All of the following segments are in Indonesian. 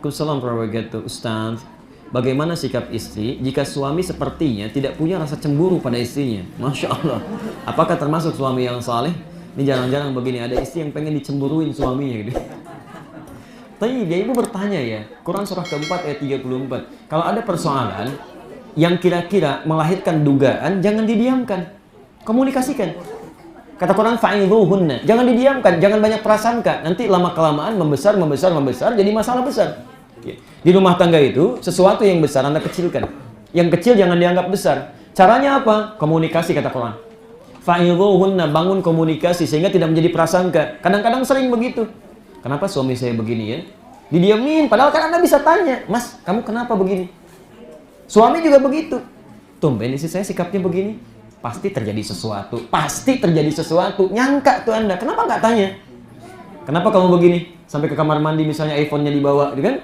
Waalaikumsalam warahmatullahi wabarakatuh. Ustaz, bagaimana sikap istri jika suami sepertinya tidak punya rasa cemburu pada istrinya? Masya Allah. Apakah termasuk suami yang saleh? Ini jarang-jarang begini, ada istri yang pengen dicemburuin suaminya gitu. Tapi dia ibu bertanya ya, Quran surah keempat ayat 34. Kalau ada persoalan yang kira-kira melahirkan dugaan, jangan didiamkan. Komunikasikan. Kata Quran, fa'idhuhunna. Jangan didiamkan, jangan banyak prasangka. Nanti lama-kelamaan membesar, jadi masalah besar. Di rumah tangga itu, sesuatu yang besar Anda kecilkan. Yang kecil jangan dianggap besar. Caranya apa? Komunikasi, kata Quran. Fa'idhuhunna, bangun komunikasi sehingga tidak menjadi prasangka. Kadang-kadang sering begitu. Kenapa suami saya begini ya? Didiamin, padahal kan Anda bisa tanya, Mas, kamu kenapa begini? Suami juga begitu. Tumben istri saya sikapnya begini. Pasti terjadi sesuatu. Nyangka tuh Anda, kenapa nggak tanya? Kenapa kamu begini? Sampai ke kamar mandi misalnya iPhone-nya dibawa, gitu kan?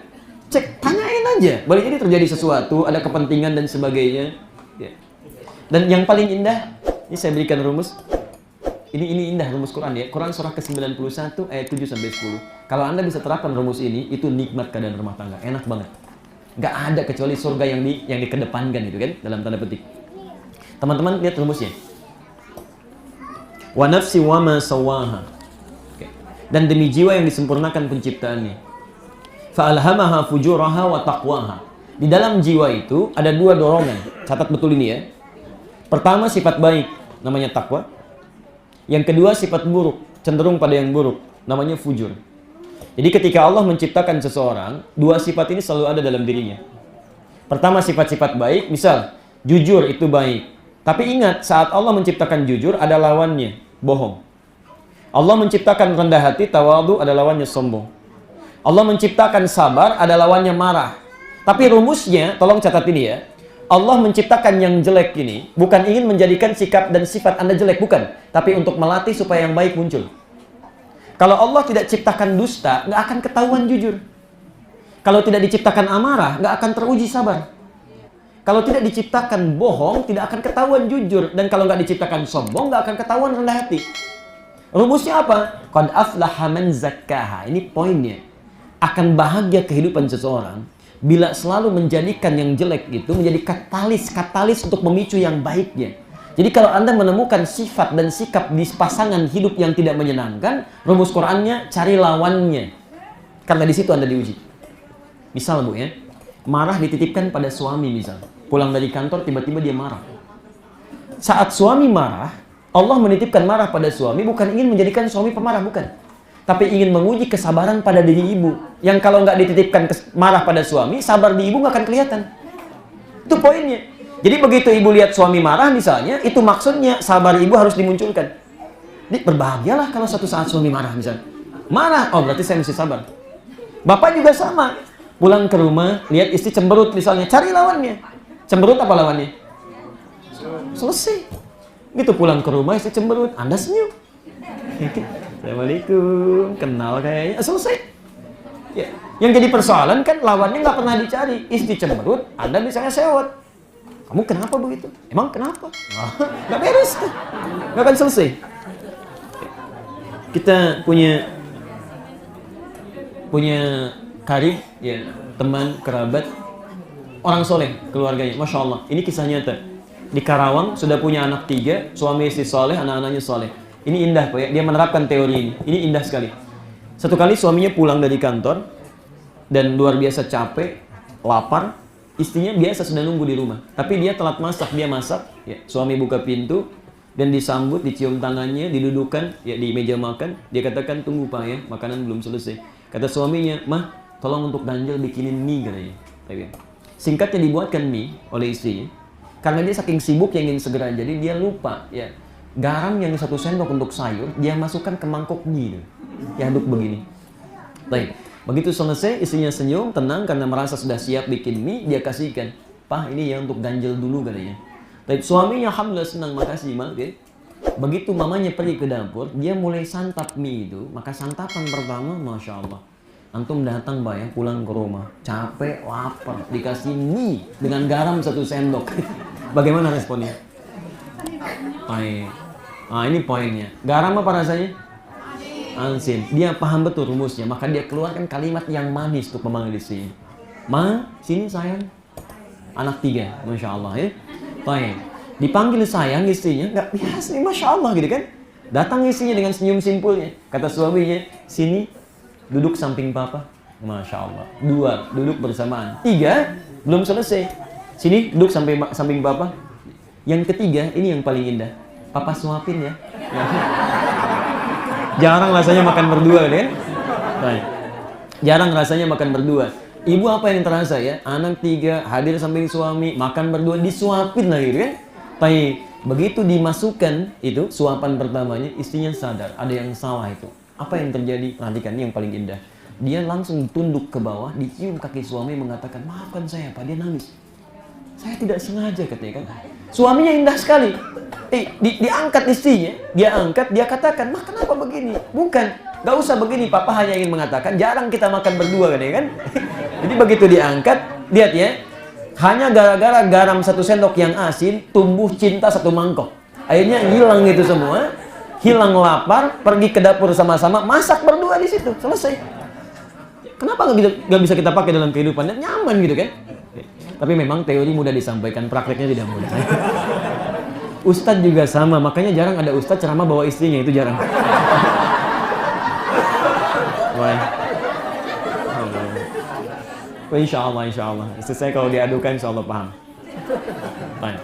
Cek, tanyain aja. Boleh jadi terjadi sesuatu, ada kepentingan dan sebagainya. Ya. Dan yang paling indah, ini saya berikan rumus. Ini indah rumus Quran ya. Quran surah ke-91 ayat 7-10. Kalau Anda bisa terapkan rumus ini, itu nikmat keadaan rumah tangga. Enak banget. Nggak ada kecuali surga yang dikedepankan itu kan, dalam tanda petik. Teman-teman lihat rumusnya. Wa nafsi wa ma sawaha. Dan demi jiwa yang disempurnakan penciptaannya. Fa alhamaha fujuraha wa taqwaha. Di dalam jiwa itu ada dua dorongan. Catat betul ini ya. Pertama sifat baik, namanya takwa. Yang kedua sifat buruk, cenderung pada yang buruk, namanya fujur. Jadi ketika Allah menciptakan seseorang, dua sifat ini selalu ada dalam dirinya. Pertama sifat-sifat baik, misal jujur itu baik. Tapi ingat, saat Allah menciptakan jujur ada lawannya, bohong. Allah menciptakan rendah hati, tawadhu, ada lawannya sombong. Allah menciptakan sabar, ada lawannya marah. Tapi rumusnya, tolong catat ini ya. Allah menciptakan yang jelek ini bukan ingin menjadikan sikap dan sifat Anda jelek, bukan. Tapi untuk melatih supaya yang baik muncul. Kalau Allah tidak ciptakan dusta, nggak akan ketahuan jujur. Kalau tidak diciptakan amarah, nggak akan teruji sabar. Kalau tidak diciptakan bohong, tidak akan ketahuan jujur. Dan kalau nggak diciptakan sombong, nggak akan ketahuan rendah hati. Rumusnya apa? Qad aflaha man zakkaha. Ini poinnya. Akan bahagia kehidupan seseorang bila selalu menjadikan yang jelek itu menjadi katalis untuk memicu yang baiknya. Jadi kalau Anda menemukan sifat dan sikap di pasangan hidup yang tidak menyenangkan, rumus Qur'annya cari lawannya. Karena di situ Anda diuji. Misal Bu ya, marah dititipkan pada suami misal. Pulang dari kantor tiba-tiba dia marah. Saat suami marah, Allah menitipkan marah pada suami bukan ingin menjadikan suami pemarah, bukan. Tapi ingin menguji kesabaran pada diri ibu. Yang kalau nggak dititipkan marah pada suami, sabar di ibu nggak akan kelihatan. Itu poinnya. Jadi begitu ibu lihat suami marah misalnya, itu maksudnya sabar ibu harus dimunculkan. Jadi berbahagialah kalau suatu saat suami marah misalnya. Marah, oh berarti saya mesti sabar. Bapak juga sama. Pulang ke rumah, lihat istri cemberut misalnya, cari lawannya. Cemberut apa lawannya? Selesai. Gitu pulang ke rumah, istri cemberut, Anda senyum. Assalamualaikum, kenal kayaknya, selesai. Ya. Yang jadi persoalan kan lawannya nggak pernah dicari. Istri cemberut, Anda misalnya sewot. Kamu kenapa begitu? Emang kenapa? Nggak beres, nggak akan selesai. Kita punya karib, ya teman kerabat, orang soleh keluarganya, masya Allah. Ini kisah nyata. Di Karawang sudah punya anak 3, suami istri soleh, anak-anaknya soleh. Ini indah Pak ya, dia menerapkan teori ini. Ini indah sekali. Satu kali suaminya pulang dari kantor dan luar biasa capek, lapar. Istrinya biasa sudah nunggu di rumah. Tapi dia telat masak, dia masak. Ya, suami buka pintu dan disambut, dicium tangannya, didudukan ya di meja makan. Dia katakan, tunggu Pak ya, makanan belum selesai. Kata suaminya, Mah, tolong untuk Ganjel bikinin mie katanya. Singkatnya dibuatkan mie oleh istrinya. Karena dia saking sibuk yang ingin segera jadi, dia lupa ya. Garam yang 1 sendok untuk sayur, dia masukkan ke mangkok mie. Diaduk begini. Baik. Begitu selesai, istrinya senyum, tenang karena merasa sudah siap bikin mie, dia kasihkan. Pak, ini ya untuk Ganjel dulu katanya. Tapi suaminya alhamdulillah senang, makasih Mak. Okay? Begitu mamanya pergi ke dapur, dia mulai santap mie itu. Maka santapan pertama, Masya Allah. Antum datang Pak ya, pulang ke rumah. Capek, lapar, dikasih mie dengan garam 1 sendok. Bagaimana responnya? Baik. Nah ini poinnya. Garam apa rasanya? Asin. Dia paham betul rumusnya, maka dia keluarkan kalimat yang manis untuk memanggil istrinya. Ma, sini sayang. Anak 3, Masya Allah ya. Baik. Dipanggil sayang istrinya, nggak biasa, Masya Allah gitu kan. Datang istrinya dengan senyum simpulnya. Kata suaminya, sini duduk samping papa. Masya Allah. 2, duduk bersamaan. 3, belum selesai. Sini duduk samping papa. Yang ketiga, ini yang paling indah. Papa suapin ya. Jarang rasanya makan berdua kan? Baik. Jarang rasanya makan berdua. Ibu apa yang terasa ya? Anak 3, hadir samping suami, makan berdua, disuapin lagi kan? Tapi begitu dimasukkan itu suapan pertamanya, istrinya sadar ada yang salah itu. Apa yang terjadi? Perhatikan ini yang paling indah. Dia langsung tunduk ke bawah, dicium kaki suami, mengatakan, maafkan saya Pak. Dia nangis. Saya tidak sengaja katanya kan. Suaminya indah sekali. Diangkat istrinya, dia angkat, dia katakan, "Ma, kenapa begini?" Bukan, gak usah begini, papa hanya ingin mengatakan jarang kita makan berdua kan. Jadi begitu diangkat, lihat ya, hanya gara-gara garam 1 sendok yang asin, tumbuh cinta 1 mangkok. Akhirnya hilang itu semua, hilang lapar, pergi ke dapur sama-sama, masak berdua di situ, selesai. Kenapa gak bisa kita pakai dalam kehidupan? Dan nyaman gitu kan? Tapi memang teori mudah disampaikan, prakteknya tidak mudah. Ustadz juga sama, makanya jarang ada ustadz ceramah bawa istrinya, itu jarang. Insya Allah. Istri saya kalau diadukan, insya Allah paham. Baik.